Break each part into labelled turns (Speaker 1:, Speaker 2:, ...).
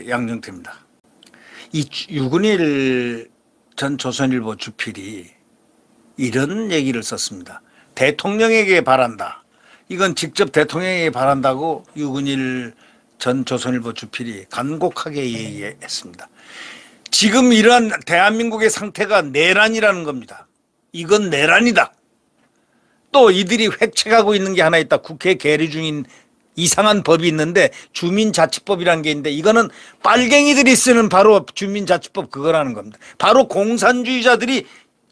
Speaker 1: 양정태입니다. 이 유근일 전 조선일보 주필이 이런 얘기를 썼습니다. 대통령에게 바란다. 이건 직접 대통령에게 바란다고 유근일 전 조선일보 주필이 간곡하게 얘기했습니다. 지금 이러한 대한민국의 상태가 내란이라는 겁니다. 이건 내란이다. 또 이들이 획책하고 있는 게 하나 있다. 국회 계류 중인 이상한 법이 있는데 주민자치법이라는 게 있는데 이거는 빨갱이들이 쓰는 바로 주민자치법 그거라는 겁니다. 바로 공산주의자들이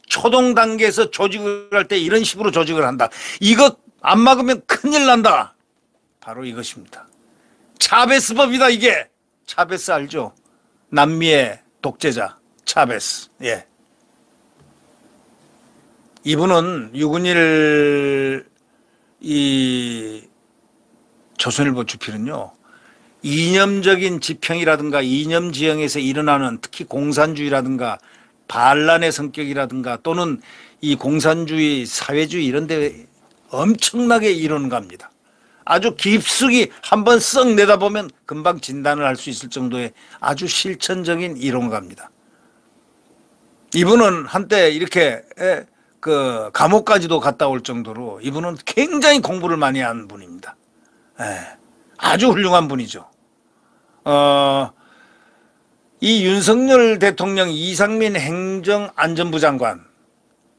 Speaker 1: 초동 단계에서 조직을 할 때 이런 식으로 조직을 한다. 이거 안 막으면 큰일 난다. 바로 이것입니다. 차베스법이다 이게. 차베스 알죠? 남미의 독재자 차베스. 예. 이분은 유근일 이 조선일보 주필은요, 이념적인 지평이라든가 이념 지형에서 일어나는 특히 공산주의라든가 반란의 성격이라든가 또는 이 공산주의 사회주의 이런 데 엄청나게 이루는 겁니다. 아주 깊숙이 한번 썩 내다보면 금방 진단을 할 수 있을 정도의 아주 실천적인 이론가입니다. 이분은 한때 이렇게 그 감옥까지도 갔다 올 정도로 이분은 굉장히 공부를 많이 한 분입니다. 아주 훌륭한 분이죠. 이 윤석열 대통령, 이상민 행정안전부 장관,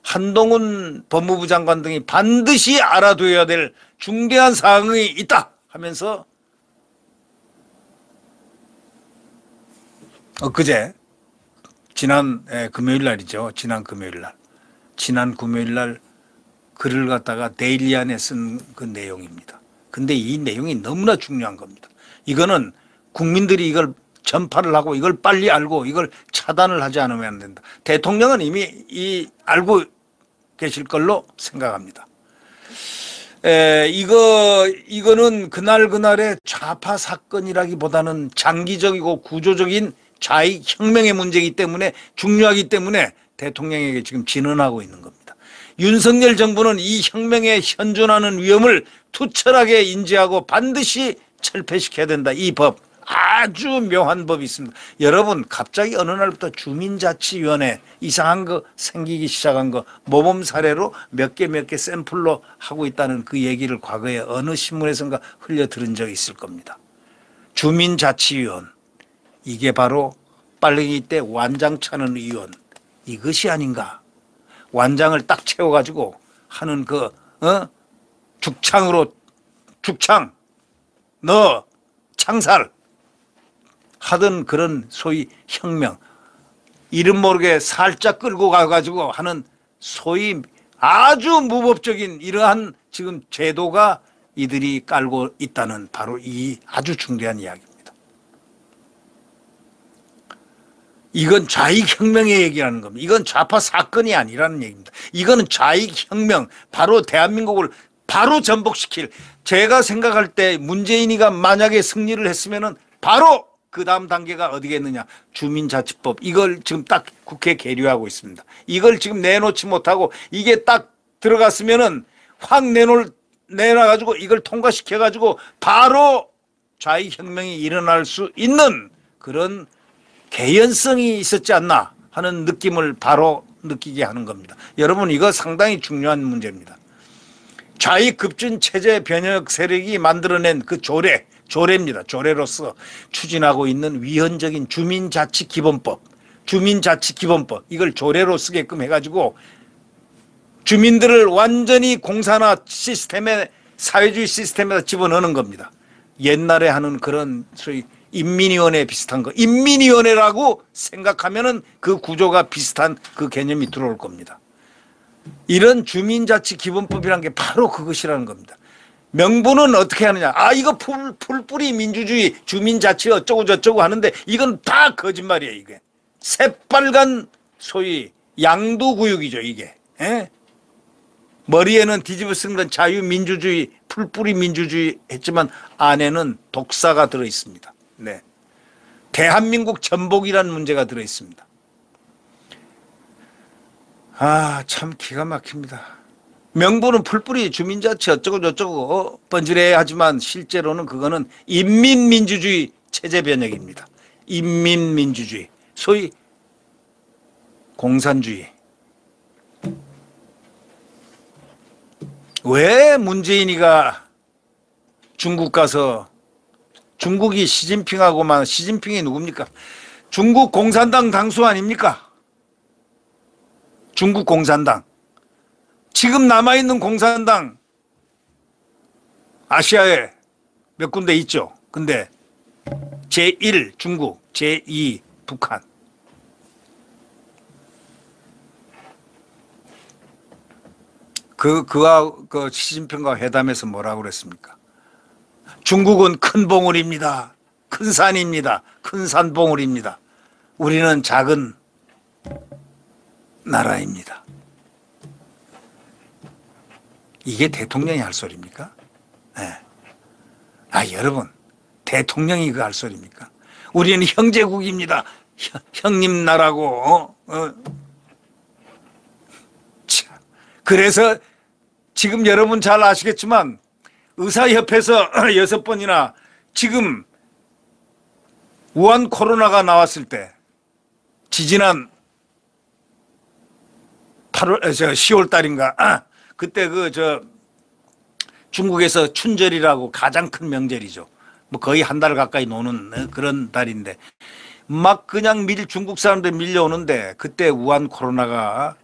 Speaker 1: 한동훈 법무부 장관 등이 반드시 알아둬야 될 중대한 사항이 있다 하면서 엊그제 지난 금요일 날이죠. 지난 금요일 날 글을 갖다가 데일리안에 쓴 그 내용입니다. 근데 이 내용이 너무나 중요한 겁니다. 이거는 국민들이 이걸 전파를 하고 이걸 빨리 알고 이걸 차단을 하지 않으면 안 된다. 대통령은 이미 알고 계실 걸로 생각합니다. 이거는 그날의 좌파 사건이라기보다는 장기적이고 구조적인 좌익 혁명의 문제이기 때문에 중요하기 때문에 대통령에게 지금 진언하고 있는 겁니다. 윤석열 정부는 이 혁명에 현존하는 위험을 투철하게 인지하고 반드시 철폐시켜야 된다. 이 법 아주 묘한 법이 있습니다. 여러분 갑자기 어느 날부터 주민자치위원회 이상한 거 생기기 시작한 거 모범 사례로 몇 개 샘플로 하고 있다는 그 얘기를 과거에 어느 신문에선가 흘려 들은 적이 있을 겁니다. 주민자치위원 이게 바로 빨갱이 때 완장 차는 위원 이것이 아닌가. 완장을 딱 채워가지고 하는 그 죽창 너 창살 하던 그런 소위 혁명 이름 모르게 살짝 끌고 가가지고 하는 소위 아주 무법적인 이러한 지금 제도가 이들이 깔고 있다는 바로 이 아주 중대한 이야기입니다. 이건 좌익혁명의 얘기라는 겁니다. 이건 좌파 사건이 아니라는 얘기입니다. 이거는 좌익혁명 바로 대한민국을 바로 전복시킬 제가 생각할 때 문재인이가 만약에 승리를 했으면은 바로 그 다음 단계가 어디겠느냐. 주민자치법 이걸 지금 딱 국회에 계류하고 있습니다. 이걸 지금 내놓지 못하고 이게 딱 들어갔으면은 확 내놔가지고 이걸 통과시켜가지고 바로 좌익혁명이 일어날 수 있는 그런 개연성이 있었지 않나 하는 느낌을 바로 느끼게 하는 겁니다. 여러분 이거 상당히 중요한 문제입니다. 좌익급진 체제 변혁 세력이 만들어낸 그 조례입니다. 조례로서 추진하고 있는 위헌적인 주민자치기본법 이걸 조례로 쓰게끔 해가지고 주민들을 완전히 공산화 시스템에 사회주의 시스템에다 집어넣는 겁니다. 옛날에 하는 그런 소위 인민위원회 비슷한 거 인민위원회라고 생각하면은 그 구조가 비슷한 그 개념이 들어올 겁니다. 이런 주민자치기본법이라는 게 바로 그것이라는 겁니다. 명분은 어떻게 하느냐. 이거 풀뿌리 민주주의 주민자치 어쩌고 저쩌고 하는데 이건 다 거짓말이에요. 이게 새빨간 소위 양도구역이죠. 이게 머리에는 뒤집어 쓴 건 자유민주주의 풀뿌리 민주주의 했지만 안에는 독사가 들어있습니다. 네. 대한민국 전복이라는 문제가 들어있습니다. 참 기가 막힙니다. 명분은 풀뿌리 주민자치 어쩌고 저쩌고 번지르해 하지만 실제로는 그거는 인민민주주의 체제 변혁입니다. 인민민주주의, 소위 공산주의. 왜 문재인이가 중국 가서, 중국이 시진핑하고만, 시진핑이 누굽니까? 중국 공산당 당수 아닙니까? 중국 공산당. 지금 남아있는 공산당 아시아에 몇 군데 있죠. 근데 제1 중국, 제2 북한. 그와 그 시진핑과 회담에서 뭐라고 그랬습니까? 중국은 큰 봉우리입니다. 큰 산입니다. 큰 산봉우리입니다. 우리는 작은 나라입니다. 이게 대통령이 할 소리입니까? 네. 여러분, 대통령이 그 할 소리입니까? 우리는 형제국입니다. 형님 나라고. 참. 그래서 지금 여러분 잘 아시겠지만 의사협회에서 6번이나 지금 우한 코로나가 나왔을 때 지지난 10월 달인가 그때 중국에서 춘절이라고 가장 큰 명절이죠. 뭐 거의 한 달 가까이 노는 그런 달인데 막 그냥 중국 사람들 밀려오는데 그때 우한 코로나가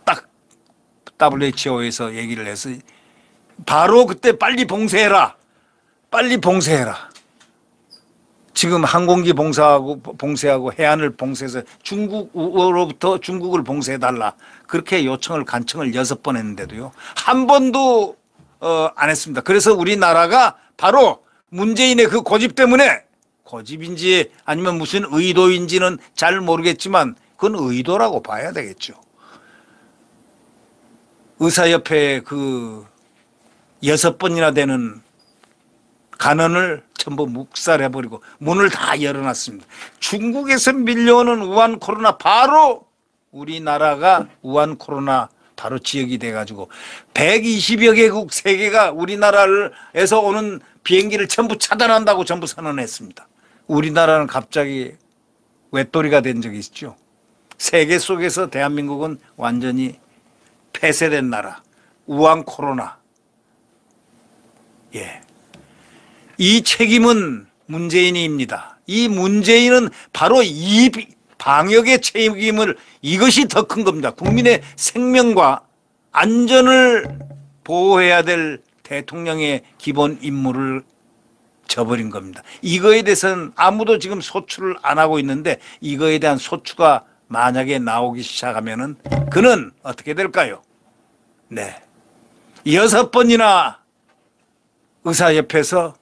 Speaker 1: 딱 WHO에서 얘기를 해서 바로 그때 빨리 봉쇄해라. 빨리 봉쇄해라. 지금 항공기 봉쇄하고 해안을 봉쇄해서 중국으로부터 중국을 봉쇄해달라. 그렇게 요청을 간청을 6번 했는데도요. 한 번도 안 했습니다. 그래서 우리나라가 바로 문재인의 그 고집 때문에, 고집인지 아니면 무슨 의도인지는 잘 모르겠지만 그건 의도라고 봐야 되겠죠. 의사협회 그 6번이나 되는 간언을 전부 묵살해버리고 문을 다 열어놨습니다. 중국에서 밀려오는 우한 코로나, 바로 우리나라가 우한 코로나 바로 지역이 돼가지고 120여 개국 세계가 우리나라에서 오는 비행기를 전부 차단한다고 전부 선언했습니다. 우리나라는 갑자기 외톨이가 된 적이 있죠. 세계 속에서 대한민국은 완전히 폐쇄된 나라. 우한 코로나. 예. 이 책임은 문재인입니다. 이 문재인은 바로 이 방역의 책임을, 이것이 더 큰 겁니다. 국민의 생명과 안전을 보호해야 될 대통령의 기본 임무를 저버린 겁니다. 이거에 대해서는 아무도 지금 소추를 안 하고 있는데, 이거에 대한 소추가 만약에 나오기 시작하면은 그는 어떻게 될까요? 네. 6번이나 의사협회에서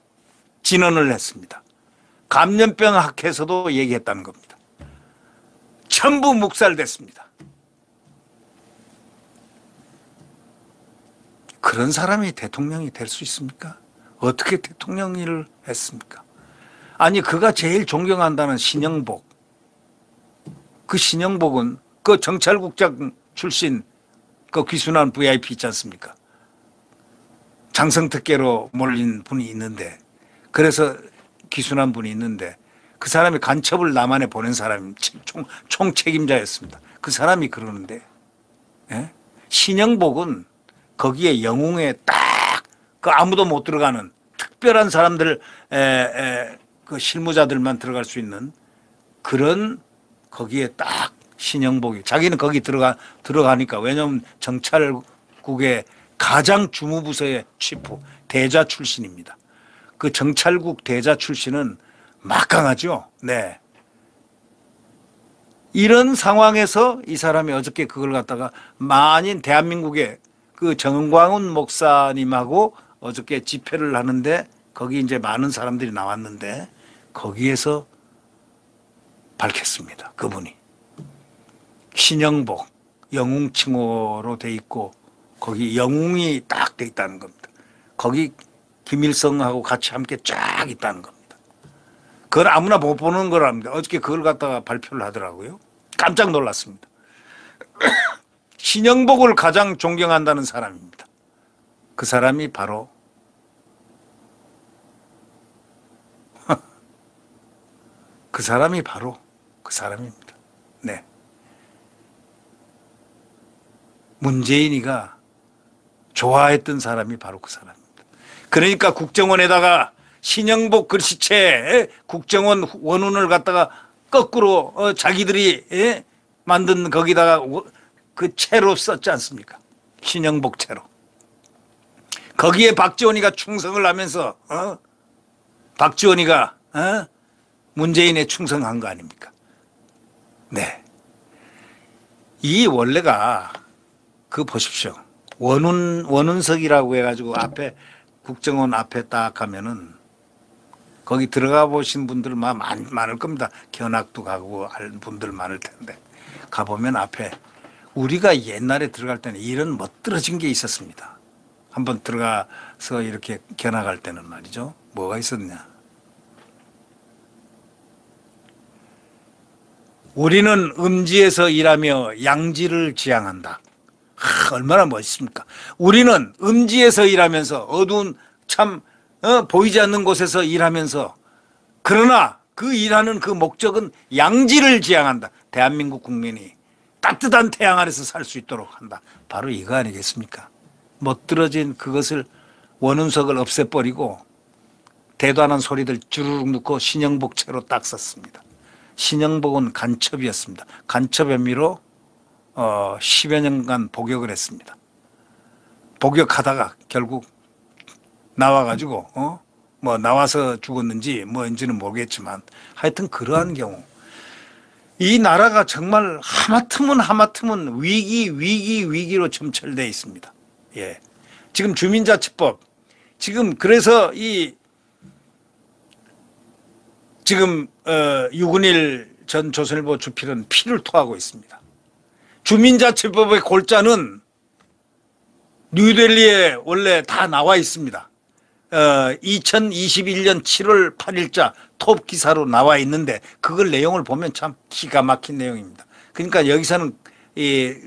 Speaker 1: 진언을 했습니다. 감염병 학회에서도 얘기했다는 겁니다. 전부 묵살됐습니다. 그런 사람이 대통령이 될 수 있습니까? 어떻게 대통령 일을 했습니까? 아니, 그가 제일 존경한다는 신영복. 그 신영복은 그 정찰국장 출신 그 귀순한 VIP 있지 않습니까? 장성특계로 몰린 분이 있는데, 그래서 귀순한 분이 있는데 그 사람이 간첩을 남한에 보낸 사람이 총책임자였습니다. 그 사람이 그러는데, 예? 신영복은 거기에 영웅에 딱 그 아무도 못 들어가는 특별한 사람들, 그 실무자들만 들어갈 수 있는 그런, 거기에 딱 신영복이, 자기는 거기 들어가니까, 왜냐하면 정찰국의 가장 주무부서의 치프 대자 출신입니다. 그 정찰국 대자 출신은 막강하죠. 네. 이런 상황에서 이 사람이 어저께 그걸 갖다가 만인 대한민국의 그 정광훈 목사님하고 어저께 집회를 하는데, 거기 이제 많은 사람들이 나왔는데 거기에서 밝혔습니다. 그분이 신영복 영웅칭호로 돼 있고 거기 영웅이 딱 돼 있다는 겁니다. 거기 김일성하고 같이 함께 쫙 있다는 겁니다. 그걸 아무나 못 보는 거랍니다. 어저께 그걸 갖다가 발표를 하더라고요. 깜짝 놀랐습니다. 신영복을 가장 존경한다는 사람입니다. 그 사람이 바로 그 사람이 바로 그 사람입니다. 네. 문재인이가 좋아했던 사람이 바로 그 사람입니다. 그러니까 국정원에다가 신영복 글씨체 국정원 원운을 갖다가 거꾸로 자기들이 만든 거기다가 그 채로 썼지 않습니까? 신영복 채로. 거기에 박지원이가 충성을 하면서 박지원이가 문재인에 충성한 거 아닙니까? 네. 이 원래가 그 보십시오. 원운석이라고 해가지고 앞에 국정원 앞에 딱 가면은 거기 들어가 보신 분들 많을 겁니다. 견학도 가고 할 분들 많을 텐데 가보면 앞에 우리가 옛날에 들어갈 때는 이런 멋들어진 게 있었습니다. 한번 들어가서 이렇게 견학할 때는 말이죠. 뭐가 있었냐. 우리는 음지에서 일하며 양지를 지향한다. 얼마나 멋있습니까? 우리는 음지에서 일하면서 어두운 참 보이지 않는 곳에서 일하면서 그러나 그 일하는 그 목적은 양지를 지향한다. 대한민국 국민이 따뜻한 태양 아래서 살 수 있도록 한다. 바로 이거 아니겠습니까? 멋들어진 그것을 원운석을 없애버리고 대단한 소리들 주르륵 넣고 신영복채로 딱 썼습니다. 신영복은 간첩이었습니다. 간첩 혐의로 10여 년간 복역을 했습니다. 복역하다가 결국 나와가지고 뭐 나와서 죽었는지 뭐인지는 모르겠지만 하여튼 그러한 경우 이 나라가 정말 하마터면 위기로 점철되어 있습니다. 예. 지금 주민자치법 지금 그래서 지금 유근일 전 조선일보 주필은 피를 토하고 있습니다. 주민자치법의 골자는 뉴델리에 원래 다 나와 있습니다. 2021년 7월 8일자 톱 기사로 나와 있는데 그걸 내용을 보면 참 기가 막힌 내용입니다. 그러니까 여기서는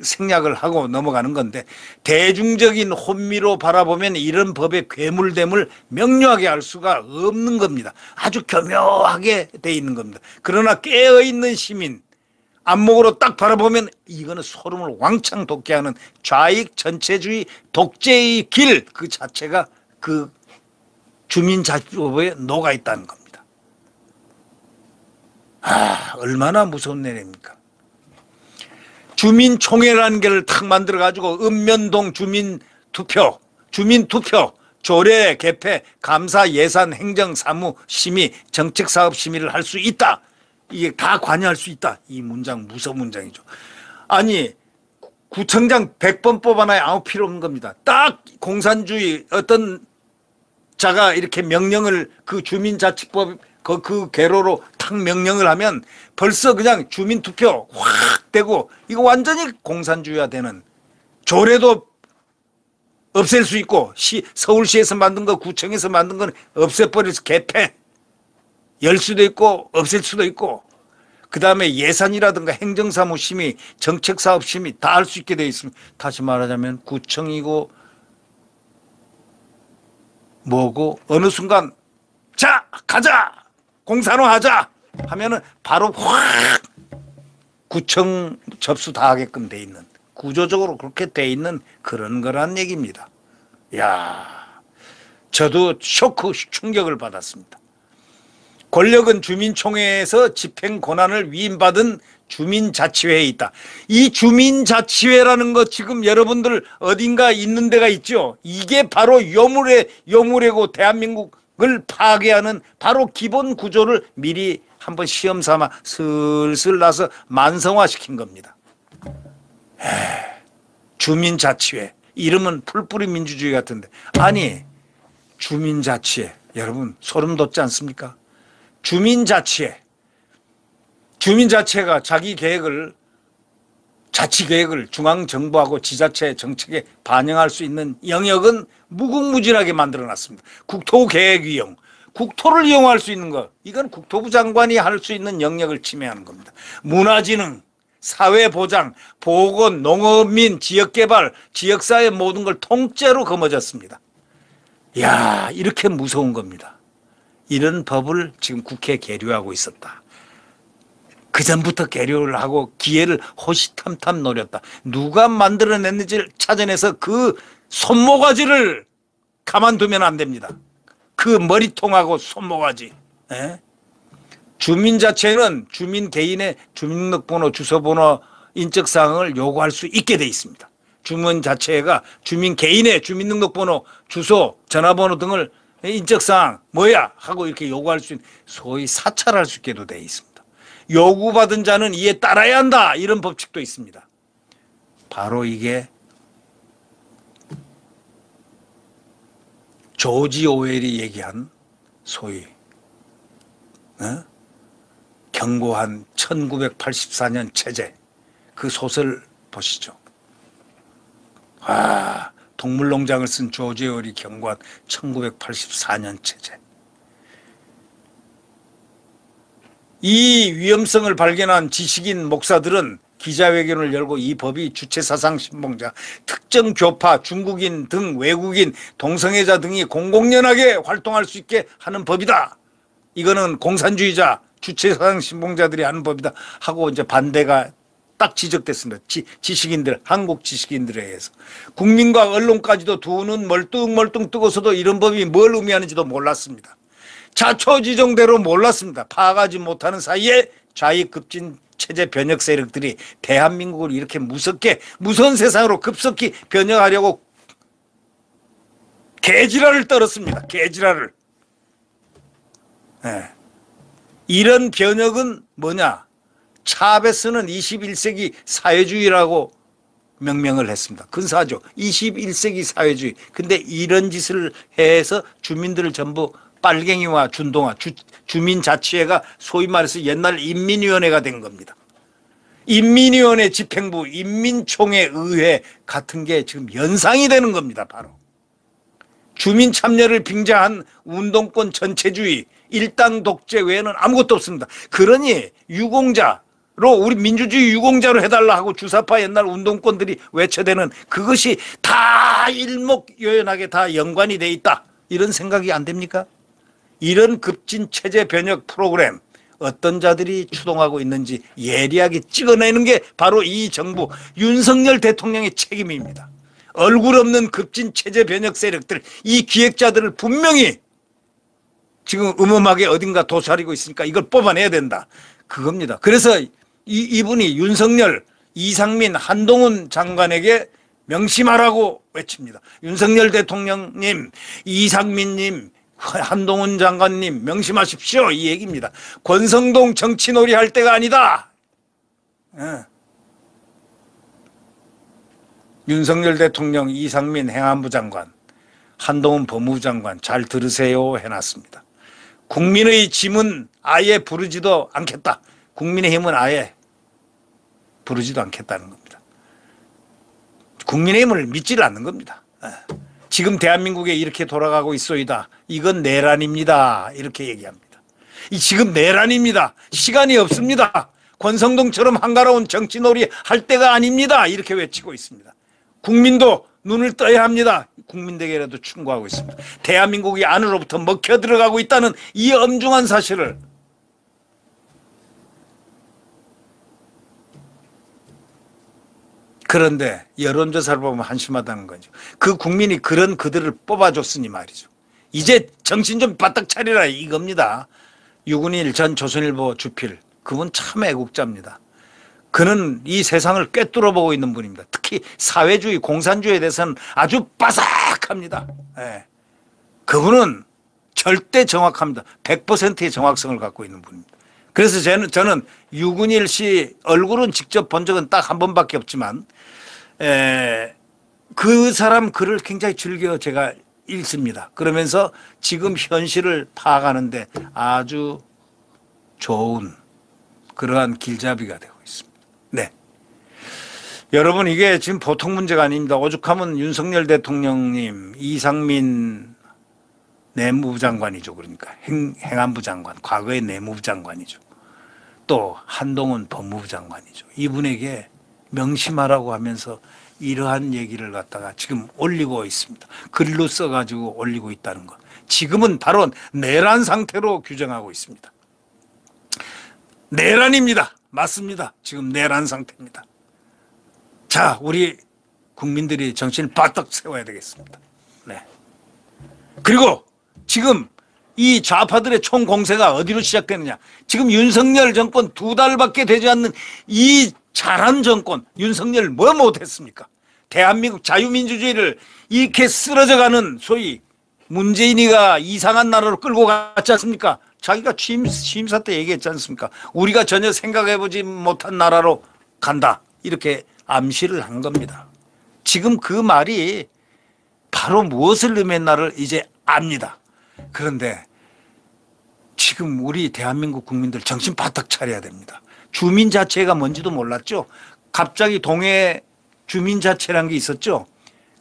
Speaker 1: 생략을 하고 넘어가는 건데 대중적인 혼미로 바라보면 이런 법의 괴물됨을 명료하게 알 수가 없는 겁니다. 아주 교묘하게 돼 있는 겁니다. 그러나 깨어있는 시민 안목으로 딱 바라보면 이거는 소름을 왕창 돋게 하는 좌익 전체주의 독재의 길 그 자체가 그 주민자치법에 녹아 있다는 겁니다. 얼마나 무서운 내용입니까? 주민총회라는 게를 탁 만들어가지고 읍면동 주민투표, 조례, 개폐, 감사, 예산, 행정, 사무, 심의, 정책사업 심의를 할 수 있다. 이게 다 관여할 수 있다. 이 문장 무서운 문장이죠. 아니 구청장 100번 뽑아놔야 아무 필요 없는 겁니다. 딱 공산주의 어떤 자가 이렇게 명령을 그 주민자치법 그 궤로로 탁 명령을 하면 벌써 그냥 주민투표 확 되고 이거 완전히 공산주의화되는 조례도 없앨 수 있고 서울시에서 만든 거 구청에서 만든 건 없애버려서 개폐 열 수도 있고 없앨 수도 있고 그 다음에 예산이라든가 행정사무 심의 정책사업 심의 다 할 수 있게 되어 있습니다. 다시 말하자면 구청이고 뭐고 어느 순간 자 가자 공산화 하자 하면은 바로 확 구청 접수 다 하게끔 돼 있는 구조적으로 그렇게 돼 있는 그런 거란 얘기입니다. 야, 저도 쇼크 충격을 받았습니다. 권력은 주민총회에서 집행 권한을 위임받은 주민자치회에 있다. 이 주민자치회라는 거 지금 여러분들 어딘가 있는 데가 있죠. 이게 바로 요물이고 대한민국을 파괴하는 바로 기본 구조를 미리 한번 시험 삼아 슬슬 나서 만성화시킨 겁니다. 주민자치회 이름은 풀뿌리 민주주의 같은데 아니 주민자치회 여러분 소름 돋지 않습니까? 주민자치회가 자기 계획을 자치계획을 중앙정부하고 지자체 정책에 반영할 수 있는 영역은 무궁무진하게 만들어놨습니다. 국토계획위용, 국토를 이용할 수 있는 것 이건 국토부 장관이 할 수 있는 영역을 침해하는 겁니다. 문화진흥, 사회보장, 보건, 농업민, 지역개발, 지역사회 모든 걸 통째로 거머쥐었습니다. 이야 이렇게 무서운 겁니다. 이런 법을 지금 국회에 계류하고 있었다. 그전부터 계류를 하고 기회를 호시탐탐 노렸다. 누가 만들어냈는지를 찾아내서 그 손모가지를 가만두면 안 됩니다. 그 머리통하고 손모가지. 예? 주민 자체는 주민 개인의 주민등록번호, 주소번호, 인적사항을 요구할 수 있게 돼 있습니다. 주민 자체가 주민 개인의 주민등록번호, 주소, 전화번호 등을 인적사항 뭐야 하고 이렇게 요구할 수 있는, 소위 사찰할 수 있게도 돼 있습니다. 요구받은 자는 이에 따라야 한다, 이런 법칙도 있습니다. 바로 이게 조지 오웰이 얘기한 소위 경고한 1984년 체제, 그 소설 보시죠. 동물농장을 쓴 조지 오웰이 경고한 1984년 체제. 이 위험성을 발견한 지식인 목사들은 기자회견을 열고 이 법이 주체사상 신봉자, 특정 교파, 중국인 등 외국인, 동성애자 등이 공공연하게 활동할 수 있게 하는 법이다. 이거는 공산주의자, 주체사상 신봉자들이 하는 법이다 하고 이제 반대가 딱 지적됐습니다. 지식인들, 한국 지식인들에 의해서. 국민과 언론까지도 두 눈 멀뚱멀뚱 뜨고서도 이런 법이 뭘 의미하는지도 몰랐습니다. 자초지종대로 몰랐습니다. 파악하지 못하는 사이에 좌익급진 체제 변혁 세력들이 대한민국을 이렇게 무서운 세상으로 급속히 변혁하려고 개지랄을 떨었습니다. 개지랄을. 네. 이런 변혁은 뭐냐? 차베스는 21세기 사회주의라고 명명을 했습니다. 근사하죠. 21세기 사회주의. 근데 이런 짓을 해서 주민들을 전부 빨갱이와 준동아, 주민자치회가 소위 말해서 옛날 인민위원회가 된 겁니다. 인민위원회 집행부, 인민총회 의회 같은 게 지금 연상이 되는 겁니다. 바로 주민 참여를 빙자한 운동권 전체주의, 일당 독재 외에는 아무것도 없습니다. 그러니 유공자로, 우리 민주주의 유공자로 해달라 하고 주사파 옛날 운동권들이 외쳐대는 그것이 다 일목요연하게 다 연관이 돼 있다, 이런 생각이 안 됩니까? 이런 급진 체제 변혁 프로그램 어떤 자들이 추동하고 있는지 예리하게 찍어내는 게 바로 이 정부 윤석열 대통령의 책임입니다. 얼굴 없는 급진 체제 변혁 세력들, 이 기획자들을 분명히 지금 음험하게 어딘가 도사리고 있으니까 이걸 뽑아내야 된다, 그겁니다. 그래서 이분이 윤석열, 이상민, 한동훈 장관에게 명심하라고 외칩니다. 윤석열 대통령님, 이상민님, 한동훈 장관님 명심하십시오, 이 얘기입니다. 권성동 정치놀이 할 때가 아니다. 윤석열 대통령, 이상민 행안부 장관, 한동훈 법무부 장관 잘 들으세요 해놨습니다. 국민의 짐은 아예 부르지도 않겠다. 국민의힘은 아예 부르지도 않겠다는 겁니다. 국민의힘을 믿지를 않는 겁니다. 지금 대한민국에 이렇게 돌아가고 있소이다, 이건 내란입니다, 이렇게 얘기합니다. 지금 내란입니다. 시간이 없습니다. 권성동처럼 한가로운 정치놀이 할 때가 아닙니다, 이렇게 외치고 있습니다. 국민도 눈을 떠야 합니다. 국민들에게라도 충고하고 있습니다. 대한민국이 안으로부터 먹혀 들어가고 있다는 이 엄중한 사실을 그런데 여론조사를 보면 한심하다는 거죠. 그 국민이 그런 그들을 뽑아줬으니 말이죠. 이제 정신 좀 바짝 차리라, 이겁니다. 유근일 전 조선일보 주필, 그분 참 애국자입니다. 그는 이 세상을 꿰뚫어 보고 있는 분입니다. 특히 사회주의, 공산주의에 대해서는 아주 빠삭합니다. 예. 그분은 절대 정확합니다. 100%의 정확성을 갖고 있는 분입니다. 그래서 저는 유근일 씨 얼굴은 직접 본 적은 딱 한 번밖에 없지만 그 사람 글을 굉장히 즐겨 제가 읽습니다. 그러면서 지금 현실을 파악하는데 아주 좋은 그러한 길잡이가 되고 있습니다. 네. 여러분, 이게 지금 보통 문제가 아닙니다. 오죽하면 윤석열 대통령님, 이상민 내무부 장관이죠. 그러니까 행안부 장관, 과거의 내무부 장관이죠. 또 한동훈 법무부 장관이죠. 이분에게 명심하라고 하면서 이러한 얘기를 갖다가 지금 올리고 있습니다. 글로 써가지고 올리고 있다는 것. 지금은 바로 내란 상태로 규정하고 있습니다. 내란입니다. 맞습니다. 지금 내란 상태입니다. 자, 우리 국민들이 정신을 바짝 세워야 되겠습니다. 네. 그리고 지금 이 좌파들의 총공세가 어디로 시작되느냐. 지금 윤석열 정권 2달밖에 되지 않는 이 잘한 정권, 윤석열 뭐 못했습니까? 대한민국 자유민주주의를 이렇게 쓰러져가는 소위 문재인이가 이상한 나라로 끌고 갔지 않습니까? 자기가 취임사 때 얘기했지 않습니까? 우리가 전혀 생각해보지 못한 나라로 간다. 이렇게 암시를 한 겁니다. 지금 그 말이 바로 무엇을 의미했나를 이제 압니다. 그런데 지금 우리 대한민국 국민들 정신 바짝 차려야 됩니다. 주민자치가 뭔지도 몰랐죠. 갑자기 동해 주민자치라는 게 있었죠.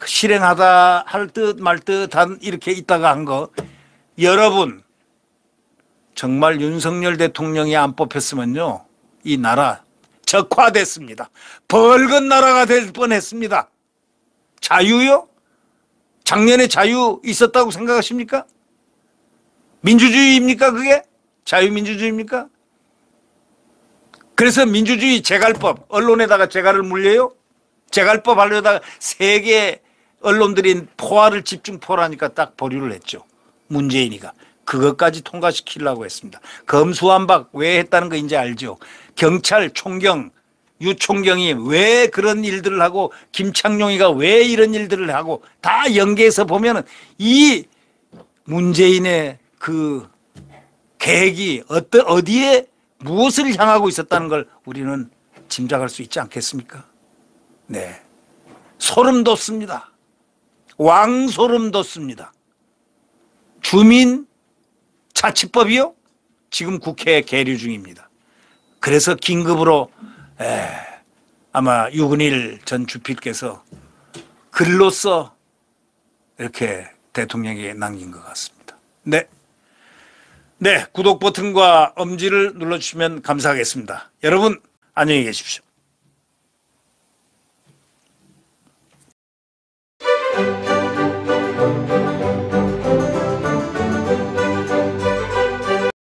Speaker 1: 실행하다 할 듯 말 듯한 이렇게 있다가 한 거. 여러분 정말 윤석열 대통령이 안 뽑혔으면요 이 나라 적화됐습니다. 벌건 나라가 될 뻔했습니다. 자유요? 작년에 자유 있었다고 생각하십니까? 민주주의입니까 그게? 자유민주주의입니까? 그래서 민주주의 재갈법 언론에다가 재갈을 물려요? 재갈법 하려다가 세계 언론들이 포화를 집중 포화하니까 딱 보류를 했죠. 문재인이가. 그것까지 통과시키려고 했습니다. 검수완박 왜 했다는 거 이제 알죠. 경찰 총경 유 총경이 왜 그런 일들을 하고 김창룡이가 왜 이런 일들을 하고 다 연계해서 보면은 이 문재인의 그 계획이 어디에 무엇을 향하고 있었다는 걸 우리는 짐작할 수 있지 않겠습니까? 네. 소름 돋습니다. 왕소름 돋습니다. 주민자치법이요? 지금 국회에 계류 중입니다. 그래서 긴급으로 아마 유근일 전 주필께서 글로써 이렇게 대통령에게 남긴 것 같습니다. 네. 네, 구독 버튼과 엄지를 눌러주시면 감사하겠습니다. 여러분 안녕히 계십시오.